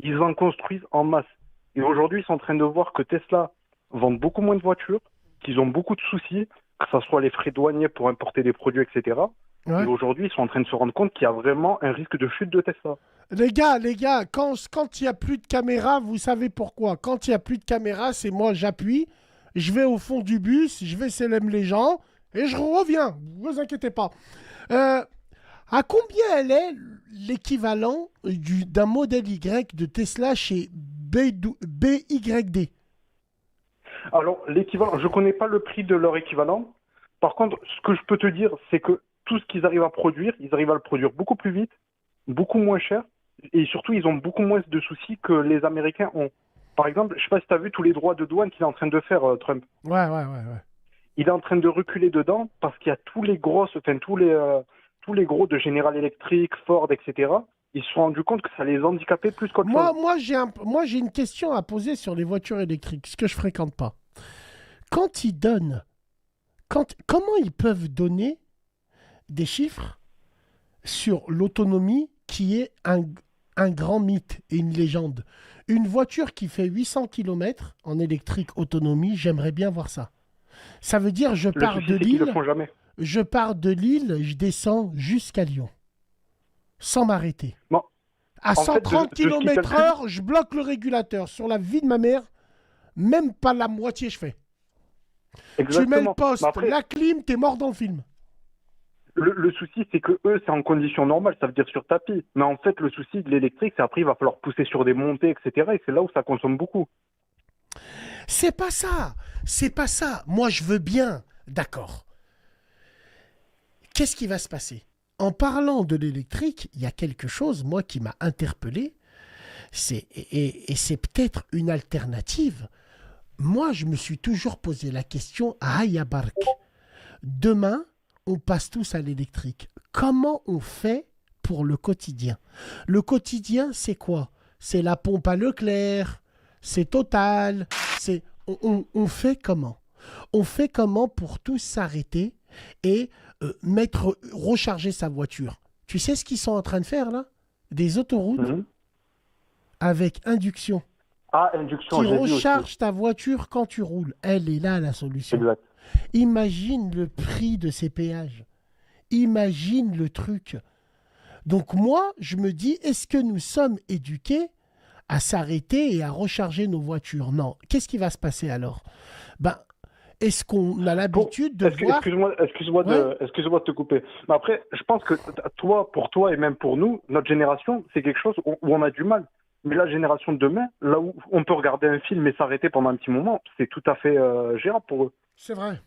ils en construisent en masse. Et aujourd'hui, ils sont en train de voir que Tesla vend beaucoup moins de voitures, qu'ils ont beaucoup de soucis, que ce soit les frais douaniers pour importer des produits, etc. Et Ouais. aujourd'hui, ils sont en train de se rendre compte qu'il y a vraiment un risque de chute de Tesla. Les gars, quand il n'y a plus de caméra, vous savez pourquoi. Quand il n'y a plus de caméra, c'est moi, j'appuie, je vais au fond du bus, je vais célèbre les gens et je reviens. Ne vous inquiétez pas. Euh, à combien elle est l'équivalent d'un modèle Y de Tesla chez BYD? Alors, l'équivalent, je ne connais pas le prix de leur équivalent. Par contre, ce que je peux te dire, c'est que tout ce qu'ils arrivent à produire, ils arrivent à le produire beaucoup plus vite, beaucoup moins cher, et surtout, ils ont beaucoup moins de soucis que les Américains ont. Par exemple, je ne sais pas si tu as vu tous les droits de douane qu'il est en train de faire, Trump. Ouais. Il est en train de reculer dedans parce qu'il y a tous les gros de General Electric, Ford, etc. Ils se sont rendus compte que ça les handicapait plus qu'autre chose. Moi, j'ai une question à poser sur les voitures électriques, ce que je fréquente pas. Quand ils donnent, comment ils peuvent donner des chiffres sur l'autonomie qui est un grand mythe et une légende? Une voiture qui fait 800 km en électrique autonomie, j'aimerais bien voir ça. Ça veut dire Le souci, c'est qu'ils le font jamais. Je pars de Lille, je descends jusqu'à Lyon, sans m'arrêter. Bon, À en fait, 130 de ce qu'ils km calculent, heure, je bloque le régulateur. Sur la vie de ma mère, même pas la moitié je fais. Tu mets le exactement. Mais poste, après, la clim, t'es mort dans le film. le souci, c'est que eux, c'est en condition normale, ça veut dire sur tapis. Mais en fait, le souci de l'électrique, c'est après, il va falloir pousser sur des montées, etc. Et c'est là où ça consomme beaucoup. C'est pas ça. C'est pas ça. Moi, je veux bien. D'accord. Qu'est-ce qui va se passer? En parlant de l'électrique, il y a quelque chose, moi, qui m'a interpellé. Et c'est peut-être une alternative. Moi, je me suis toujours posé la question à Ayabark. Demain, on passe tous à l'électrique. Comment on fait pour le quotidien? Le quotidien, c'est quoi? C'est la pompe à Leclerc, c'est Total, on fait comment? On fait comment pour tous s'arrêter et recharger sa voiture? Tu sais ce qu'ils sont en train de faire là? Des autoroutes Mhm. avec induction Ah, induction, qui j'ai vu aussi. recharge ta voiture quand tu roules. Elle est là la solution. Exact. Imagine le prix de ces péages. Imagine le truc. Donc moi, je me dis, est-ce que nous sommes éduqués à s'arrêter et à recharger nos voitures? Non. Qu'est-ce qui va se passer alors? Ben, est-ce qu'on a l'habitude de voir... Ouais, Excuse-moi de te couper. Mais après, je pense que toi, pour toi et même pour nous, notre génération, c'est quelque chose où on a du mal. Mais la génération de demain, là où on peut regarder un film et s'arrêter pendant un petit moment, c'est tout à fait gérable pour eux. c'est vrai.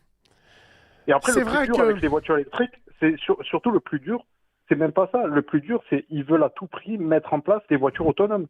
Et après, le C'est plus vrai dur que... avec les voitures électriques, surtout le plus dur, c'est même pas ça. Le plus dur, c'est ils veulent à tout prix mettre en place des voitures autonomes.